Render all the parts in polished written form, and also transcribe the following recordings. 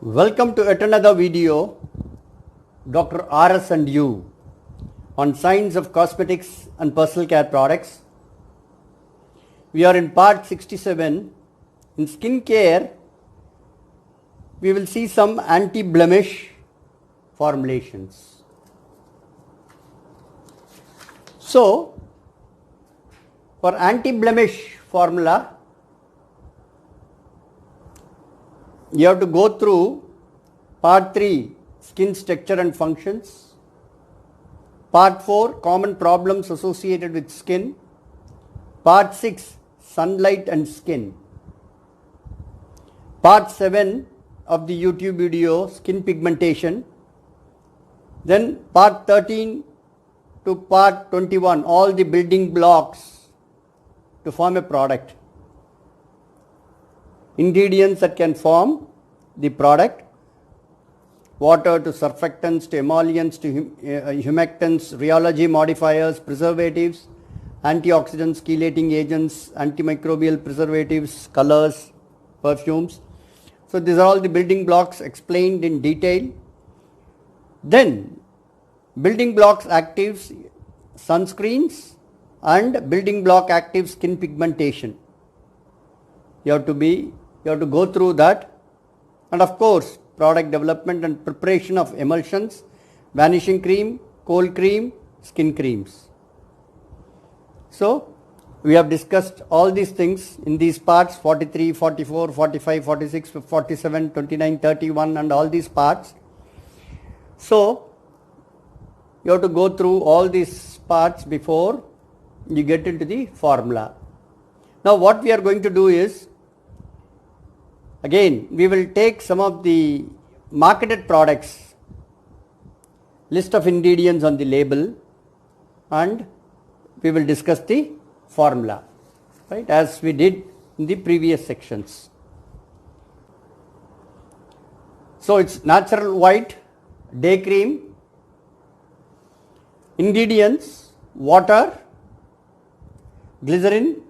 Welcome to yet another video, Dr. RS and you, on science of cosmetics and personal care products. We are in part 67. In skin care, we will see some anti-blemish formulations. So, for anti-blemish formula, you have to go through part 3, skin structure and functions, part 4, common problems associated with skin, part 6, sunlight and skin, part 7 of the YouTube video, skin pigmentation, then part 13 to part 21, all the building blocks to form a product. Ingredients that can form the product: water to surfactants to emollients to humectants, rheology modifiers, preservatives, antioxidants, chelating agents, antimicrobial preservatives, colors, perfumes. So these are all the building blocks explained in detail. Then building blocks actives, sunscreens, and building block active skin pigmentation. You have to go through that, and of course product development and preparation of emulsions, vanishing cream, cold cream, skin creams. So we have discussed all these things in these parts 43, 44, 45, 46, 47, 29, 31 and all these parts. So you have to go through all these parts before you get into the formula. Now what we are going to do is, again, we will take some of the marketed products, list of ingredients on the label, and we will discuss the formula, right, as we did in the previous sections. So it's natural white day cream. Ingredients: water, glycerin,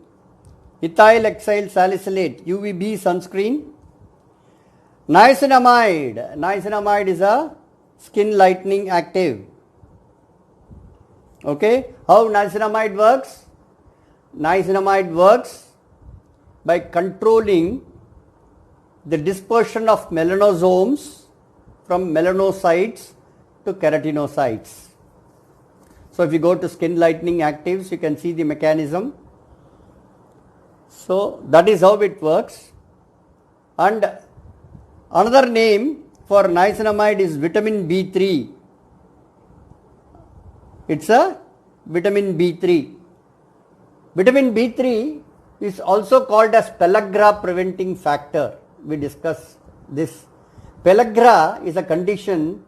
ethyl ethyl salicylate UVB sunscreen, niacinamide. Niacinamide is a skin lightening active. Okay, how niacinamide works? Niacinamide works by controlling the dispersion of melanosomes from melanocytes to keratinocytes. So if you go to skin lightening actives, you can see the mechanism. So that is how it works. And another name for niacinamide is vitamin B3. It's a vitamin B3. Vitamin B3 is also called as pellagra preventing factor. We discussed this. Pellagra is a condition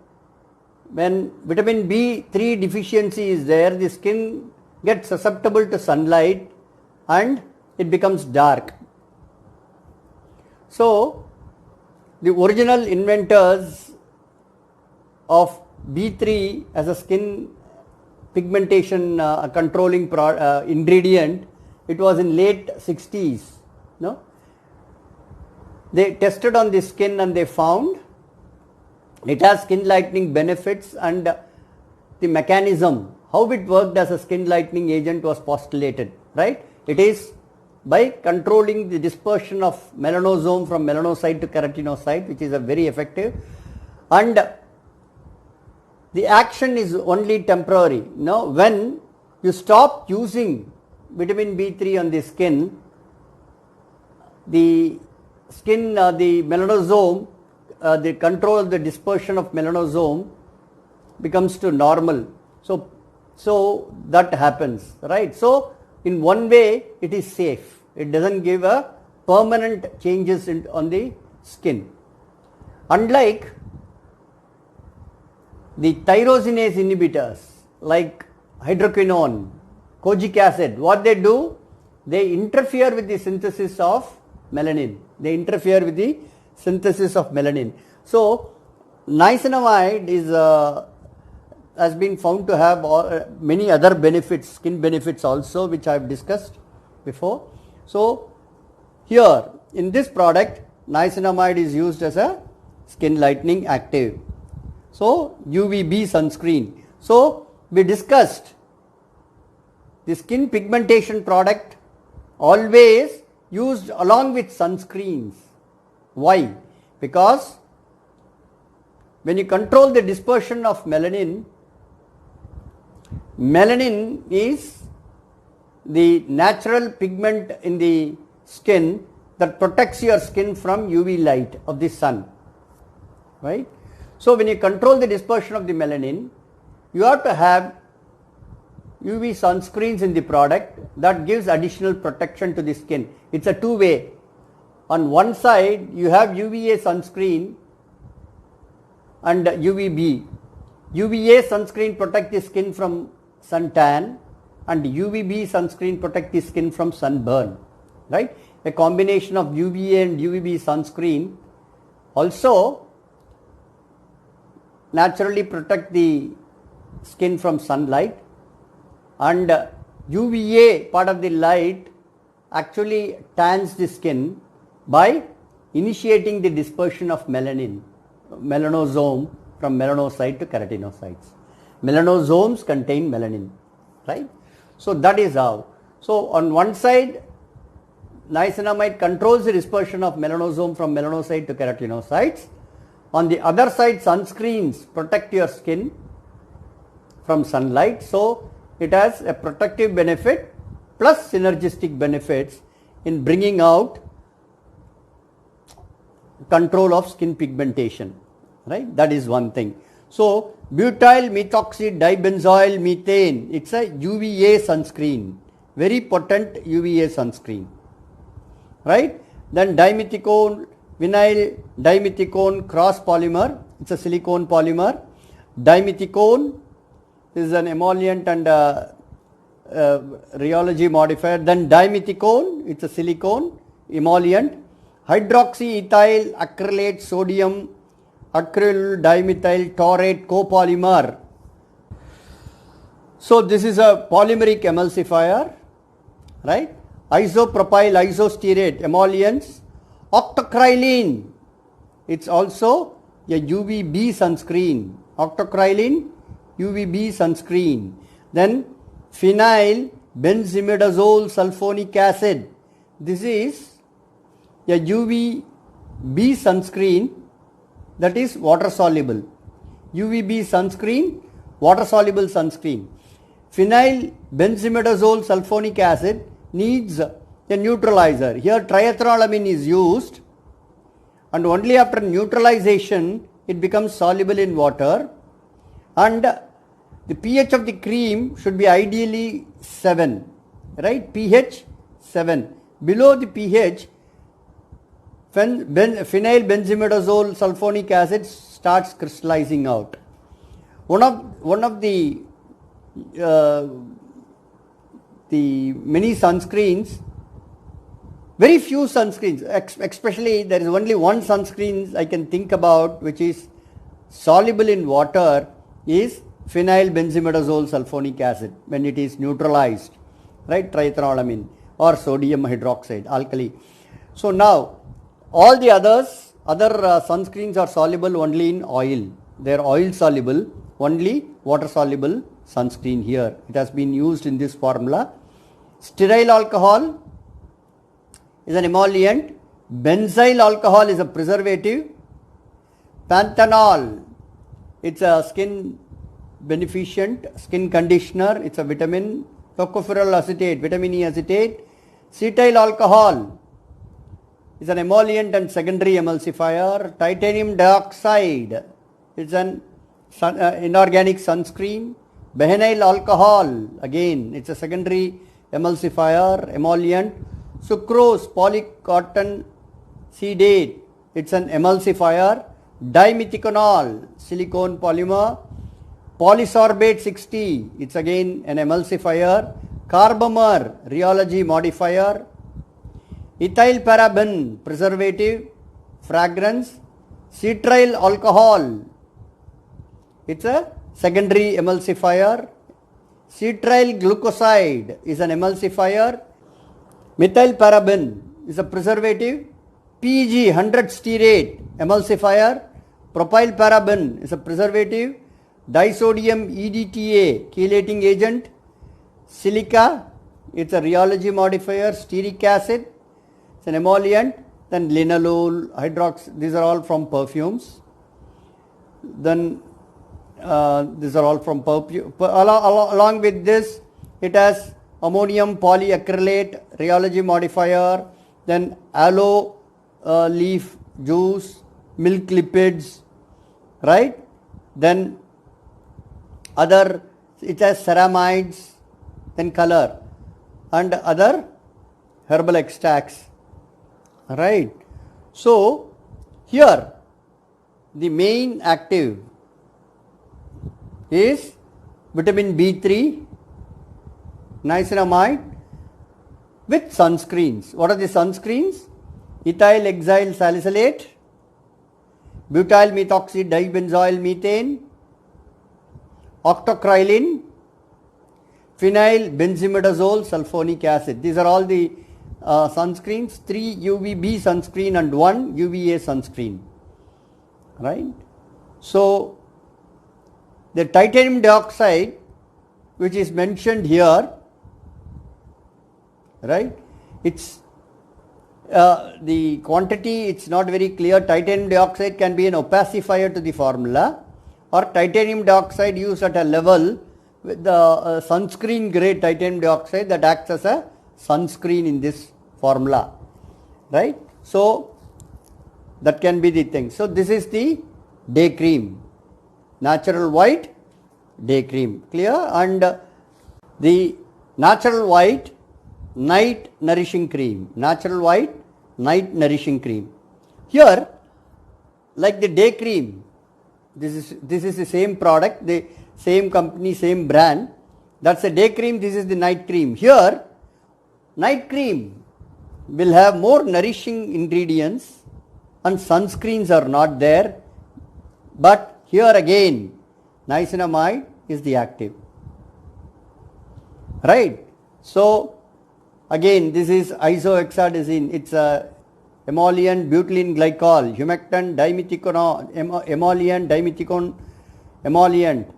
when vitamin B3 deficiency is there, the skin gets susceptible to sunlight and it becomes dark. So the original inventors of B3 as a skin pigmentation controlling ingredient, it was in late 60s. No? They tested on the skin and they found it has skin lightening benefits, and the mechanism, how it worked as a skin lightening agent was postulated, right? It is by controlling the dispersion of melanosome from melanocyte to keratinocyte, which is a very effective, and the action is only temporary. Now, when you stop using vitamin B3 on the skin, the melanosome, the control of the dispersion of melanosome becomes to normal. So that happens, right? So in one way it is safe. It doesn't give a permanent changes on the skin. Unlike the tyrosinase inhibitors like hydroquinone, kojic acid, what they do? They interfere with the synthesis of melanin. So niacinamide has been found to have many other benefits, skin benefits also, which I have discussed before. So here in this product, niacinamide is used as a skin lightening active. So UVB sunscreen. So we discussed the skin pigmentation product always used along with sunscreens. Why? Because when you control the dispersion of melanin, melanin is the natural pigment in the skin that protects your skin from UV light of the sun, right? So when you control the dispersion of the melanin, you have to have UV sunscreens in the product that gives additional protection to the skin. It's a two-way. On one side you have UVA sunscreen and UVB. UVA sunscreen protect the skin from suntan and UVB sunscreen protect the skin from sunburn, right? A combination of UVA and UVB sunscreen also naturally protect the skin from sunlight, and UVA part of the light actually tans the skin by initiating the dispersion of melanin, melanosome from melanocyte to keratinocytes. Melanosomes contain melanin, right? So that is how. So on one side, niacinamide controls the dispersion of melanosome from melanocyte to keratinocytes. On the other side, sunscreens protect your skin from sunlight. So it has a protective benefit plus synergistic benefits in bringing out control of skin pigmentation, right? That is one thing. So butyl methoxy dibenzoyl methane, it's a UVA sunscreen, very potent UVA sunscreen, right? Then dimethicone, vinyl dimethicone cross polymer, it's a silicone polymer. Dimethicone is an emollient and rheology modifier. Then dimethicone, it's a silicone emollient. Hydroxyethyl acrylate sodium acryl dimethyl taurate copolymer. So this is a polymeric emulsifier, right? Isopropyl isostearate emollients. Octocrylene, it's also a UVB sunscreen. Octocrylene, UVB sunscreen. Then phenyl benzimidazole sulfonic acid, this is a UVB sunscreen that is water soluble. UVB sunscreen, water soluble sunscreen. Phenyl benzimidazole sulfonic acid needs a neutralizer. Here triethanolamine is used, and only after neutralization it becomes soluble in water, and the pH of the cream should be ideally 7, right? pH 7. Below the pH, phenyl benzimidazole sulfonic acid starts crystallizing out. One of the many sunscreens, very few sunscreens, especially there is only one sunscreen I can think about which is soluble in water, is phenyl benzimidazole sulfonic acid when it is neutralized, right? Triethanolamine or sodium hydroxide, alkali. So now all the other sunscreens are soluble only in oil. They are oil soluble, only water soluble sunscreen here. It has been used in this formula. Stearyl alcohol is an emollient. Benzyl alcohol is a preservative. Panthenol, it's a skin beneficent, skin conditioner, it's a vitamin. Tocopherol acetate, vitamin E acetate. Cetyl alcohol is an emollient and secondary emulsifier. Titanium dioxide is an inorganic sunscreen. Behenyl alcohol, again it's a secondary emulsifier, emollient. Sucrose, polycotton sedate, it's an emulsifier. Dimethiconol, silicone polymer. Polysorbate 60, it's again an emulsifier. Carbomer, rheology modifier. Ethyl paraben, preservative, fragrance. Cetryl alcohol, it's a secondary emulsifier. Cetryl glucoside is an emulsifier. Methyl paraben is a preservative. PG 100 stearate emulsifier. propylparaben is a preservative, disodium EDTA chelating agent, silica, it's a rheology modifier, stearic acid, it's an emollient, then linalool, hydrox, these are all from perfumes. Then these are all from perfume. Along with this, it has ammonium polyacrylate, rheology modifier, then aloe leaf juice, milk lipids, right? Then other, it has ceramides, then color, and other herbal extracts, right? So here the main active is vitamin B3, niacinamide with sunscreens. What are the sunscreens? Ethyl hexyl salicylate, butyl methoxy dibenzoyl methane, octocrylene, phenyl benzimidazole sulfonic acid. These are all the sunscreens, 3 UVB sunscreen and 1 UVA sunscreen, right? So the titanium dioxide which is mentioned here, right, it's the quantity, it's not very clear. Titanium dioxide can be an opacifier to the formula, or titanium dioxide used at a level with the sunscreen grade titanium dioxide that acts as a sunscreen in this formula, right? So that can be the thing. So this is the day cream, natural white day cream, clear? And the natural white night nourishing cream, natural white night nourishing cream. Here, like the day cream, this is the same product, the same company, same brand. That's a day cream, this is the night cream. Here, night cream will have more nourishing ingredients and sunscreens are not there. But here again, niacinamide is the active, right? So again, this is isohexadazine, it's a emollient butylene glycol, humectant dimethiconol, emollient dimethicone emollient,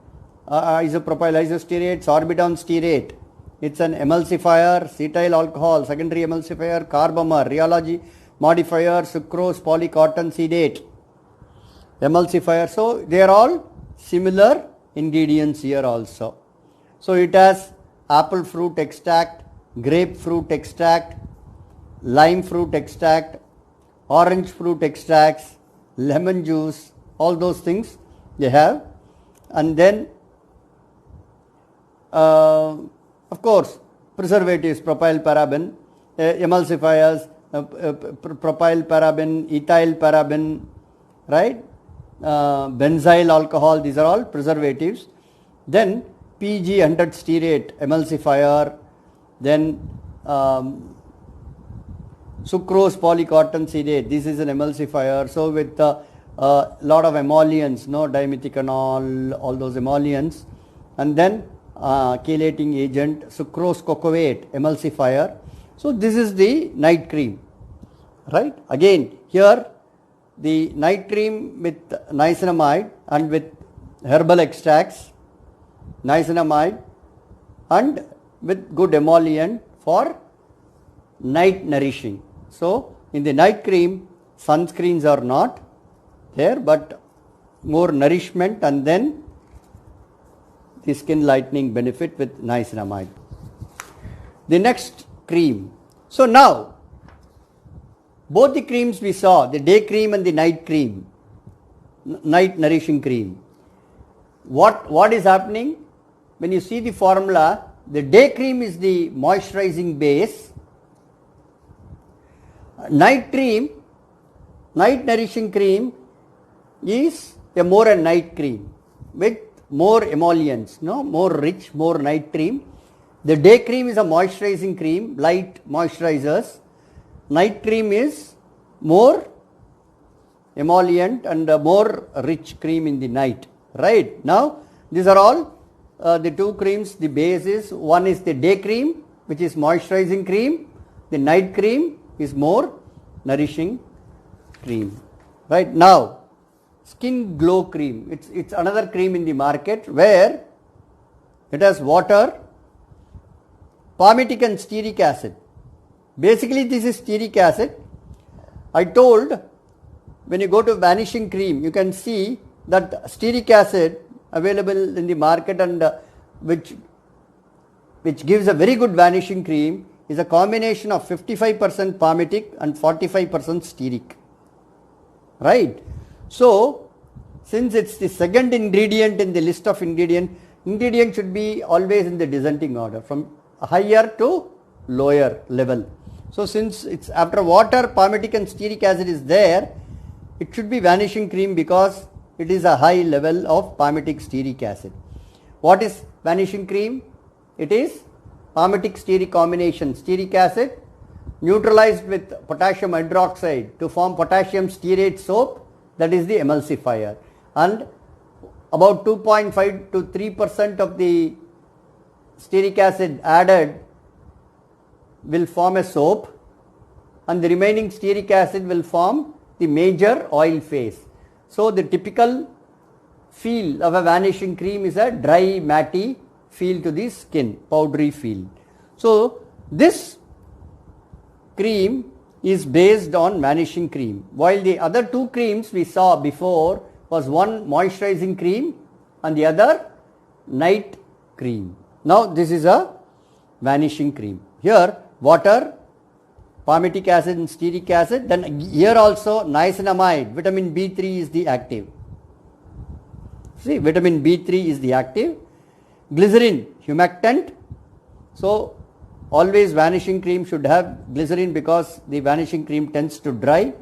isopropyl isostearate, sorbitol stearate. It's an emulsifier, cetyl alcohol, secondary emulsifier, carbomer, rheology modifier, sucrose, polycottonseidate, emulsifier. So they are all similar ingredients here also. So it has apple fruit extract, grapefruit extract, lime fruit extract, orange fruit extracts, lemon juice, all those things they have. And then of course preservatives, propylparaben, emulsifiers, propylparaben, ethyl paraben, right? Benzyl alcohol, these are all preservatives. Then PG100 stearate emulsifier, then sucrose polycottonseidate, this is an emulsifier. So with a lot of emollients, no, dimethiconol, all those emollients, and then chelating agent, sucrose cocoate emulsifier. So this is the night cream, right? Again here the night cream with niacinamide and with herbal extracts, niacinamide and with good emollient for night nourishing. So in the night cream, sunscreens are not there, but more nourishment and then the skin lightening benefit with niacinamide. The next cream. So now both the creams we saw, the day cream and the night cream, night nourishing cream. What is happening? When you see the formula, the day cream is the moisturizing base. Night cream, night nourishing cream is a more a night cream with more emollients, no, more rich, more night cream. The day cream is a moisturizing cream, light moisturizers. Night cream is more emollient and a more rich cream in the night, right? Now these are all the two creams, the base is, one is the day cream which is moisturizing cream, the night cream is more nourishing cream, right? Now skin glow cream. It's another cream in the market where it has water, palmitic and stearic acid. Basically this is stearic acid. I told when you go to vanishing cream, you can see that stearic acid available in the market and which gives a very good vanishing cream is a combination of 55% palmitic and 45% stearic. Right. So, since it's the second ingredient in the list of ingredient should be always in the descending order from higher to lower level. So, since it's after water, palmitic and stearic acid is there, it should be vanishing cream because it is a high level of palmitic stearic acid. What is vanishing cream? It is palmitic stearic combination, stearic acid neutralized with potassium hydroxide to form potassium stearate soap, that is the emulsifier, and about 2.5 to 3% of the stearic acid added will form a soap and the remaining stearic acid will form the major oil phase. So, the typical feel of a vanishing cream is a dry matty feel to the skin, powdery feel. So, this cream is based on vanishing cream, while the other two creams we saw before was one moisturizing cream and the other night cream. Now, this is a vanishing cream. Here water, palmitic acid and stearic acid, then here also niacinamide, vitamin B3 is the active. See, vitamin B3 is the active. Glycerin, humectant. So, always vanishing cream should have glycerin because the vanishing cream tends to dry.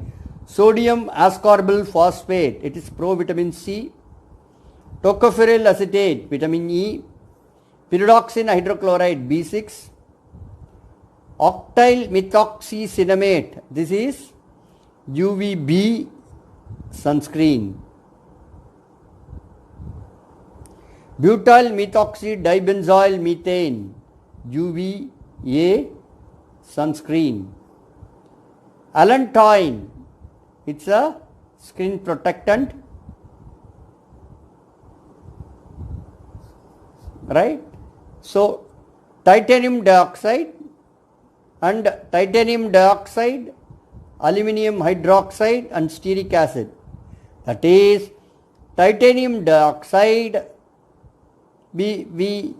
Sodium ascorbyl phosphate, it is pro-vitamin C. Tocopherol acetate, vitamin E. Pyridoxine hydrochloride, B6. Octyl methoxycinnamate, this is UVB sunscreen. Butyl methoxy dibenzoyl methane, UVA sunscreen. Allantoin, it's a skin protectant, right? So, titanium dioxide and titanium dioxide, aluminum hydroxide and stearic acid. That is, titanium dioxide, we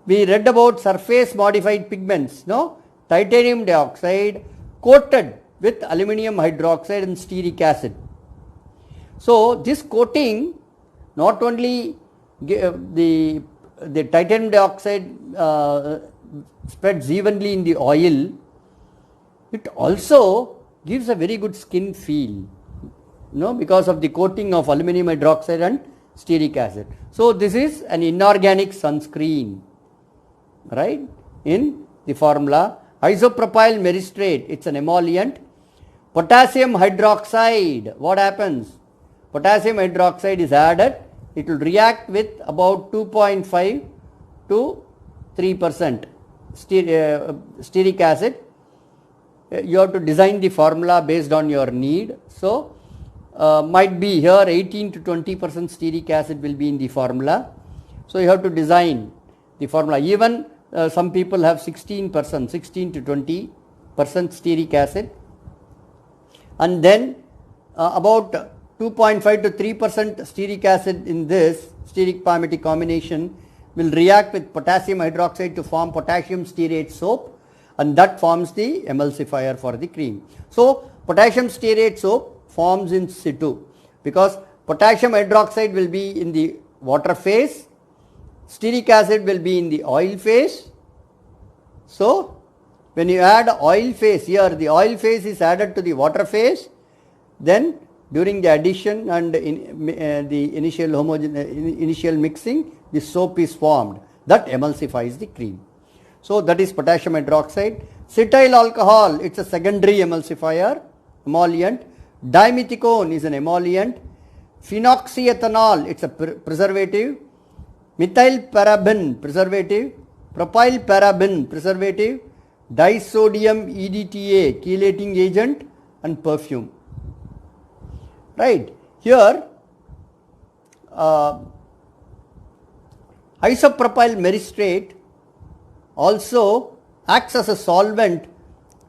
read about surface modified pigments, no? Titanium dioxide coated with aluminum hydroxide and stearic acid. So, this coating not only the titanium dioxide spreads evenly in the oil, it also gives a very good skin feel, no, because of the coating of aluminum hydroxide and stearic acid. So, this is an inorganic sunscreen, right, in the formula. Isopropyl myristrate, it's an emollient. Potassium hydroxide, what happens? Potassium hydroxide is added, it will react with about 2.5 to 3% stearic acid. You have to design the formula based on your need. So, might be here 18 to 20% stearic acid will be in the formula. So, you have to design the formula. Even some people have 16%, 16 to 20% stearic acid, and then about 2.5 to 3% stearic acid in this stearic palmitic combination will react with potassium hydroxide to form potassium stearate soap, and that forms the emulsifier for the cream. So, potassium stearate soap forms in situ because potassium hydroxide will be in the water phase, stearic acid will be in the oil phase. So, when you add oil phase here, the oil phase is added to the water phase, then during the addition and the initial mixing, the soap is formed that emulsifies the cream. So, that is potassium hydroxide. Cetyl alcohol, it's a secondary emulsifier, emollient. Dimethicone is an emollient. Phenoxyethanol, it's a preservative. Methyl paraben, preservative. Propyl paraben, preservative. Disodium EDTA, chelating agent, and perfume. Right. Here isopropyl myristate also acts as a solvent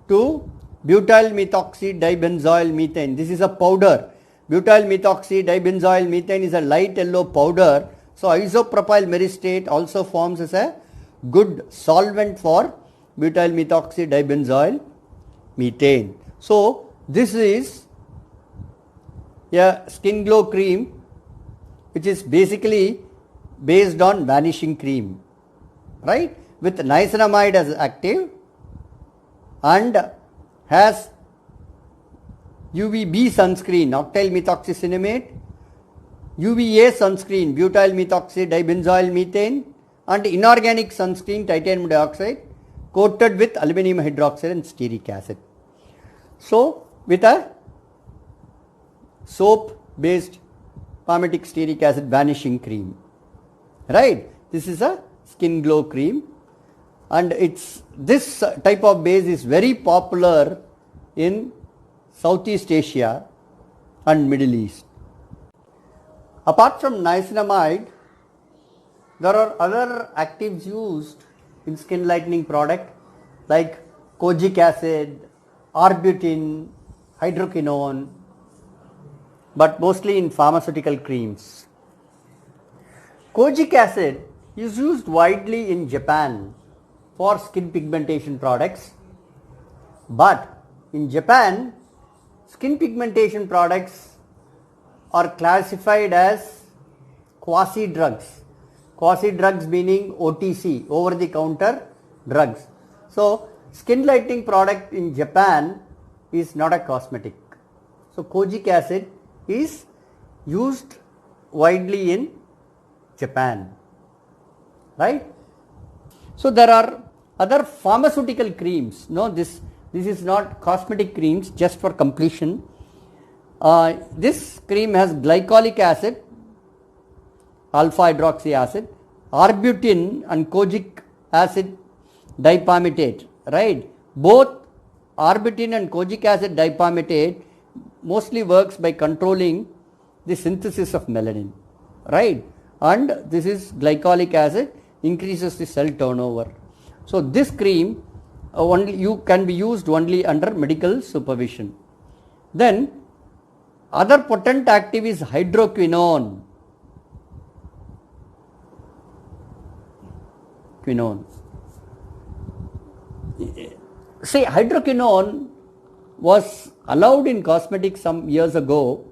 to butyl methoxy dibenzoyl methane. This is a powder. Butyl methoxy dibenzoyl methane is a light yellow powder. So isopropyl myristate also forms as a good solvent for butyl methoxy dibenzoyl methane. So this is a skin glow cream which is basically based on vanishing cream, right, with niacinamide as active and has UVB sunscreen octyl methoxycinnamate, UVA sunscreen butyl methoxy dibenzoyl methane, and inorganic sunscreen titanium dioxide coated with aluminum hydroxide and stearic acid. So with a soap based palmitic stearic acid vanishing cream, right, this is a skin glow cream, and this type of base is very popular in Southeast Asia and Middle East. Apart from niacinamide, there are other actives used in skin lightening product like kojic acid, arbutin, hydroquinone, but mostly in pharmaceutical creams. Kojic acid is used widely in Japan for skin pigmentation products, but in Japan, skin pigmentation products are classified as quasi drugs. Quasi drugs meaning OTC, over the counter drugs. So skin lightening product in Japan is not a cosmetic. So kojic acid is used widely in Japan, right? So there are other pharmaceutical creams. No, this is not cosmetic creams, just for completion. This cream has glycolic acid, alpha hydroxy acid, arbutin and kojic acid dipalmitate, right? Both arbutin and kojic acid dipalmitate mostly works by controlling the synthesis of melanin, right? And this is glycolic acid increases the cell turnover. So this cream can be used only under medical supervision. Then other potent active is hydroquinone. See, hydroquinone was allowed in cosmetics some years ago,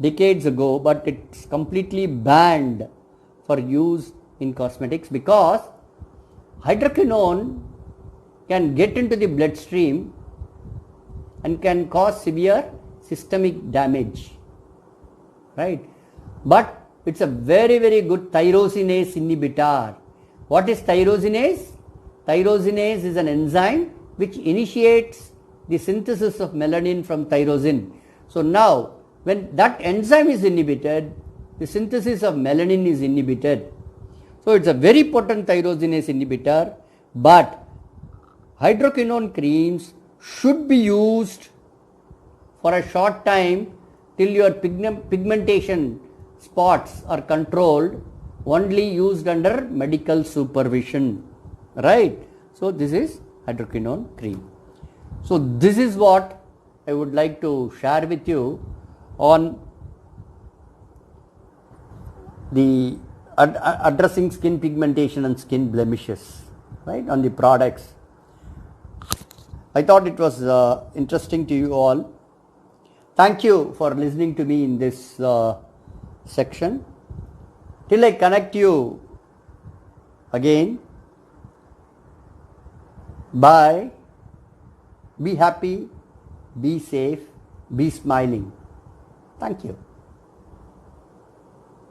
decades ago, but it's completely banned for use in cosmetics because hydroquinone can get into the bloodstream and can cause severe systemic damage, right? But it's a very, very good tyrosinase inhibitor. What is tyrosinase? Tyrosinase is an enzyme which initiates the synthesis of melanin from tyrosine. So now when that enzyme is inhibited, the synthesis of melanin is inhibited. So it's a very potent tyrosinase inhibitor, but hydroquinone creams should be used for a short time till your pigmentation spots are controlled, only used under medical supervision, right? So this is hydroquinone cream. So this is what I would like to share with you on the addressing skin pigmentation and skin blemishes, right, on the products. I thought it was interesting to you all. Thank you for listening to me in this section. Till I connect you again, bye. Be happy, be safe, be smiling. Thank you.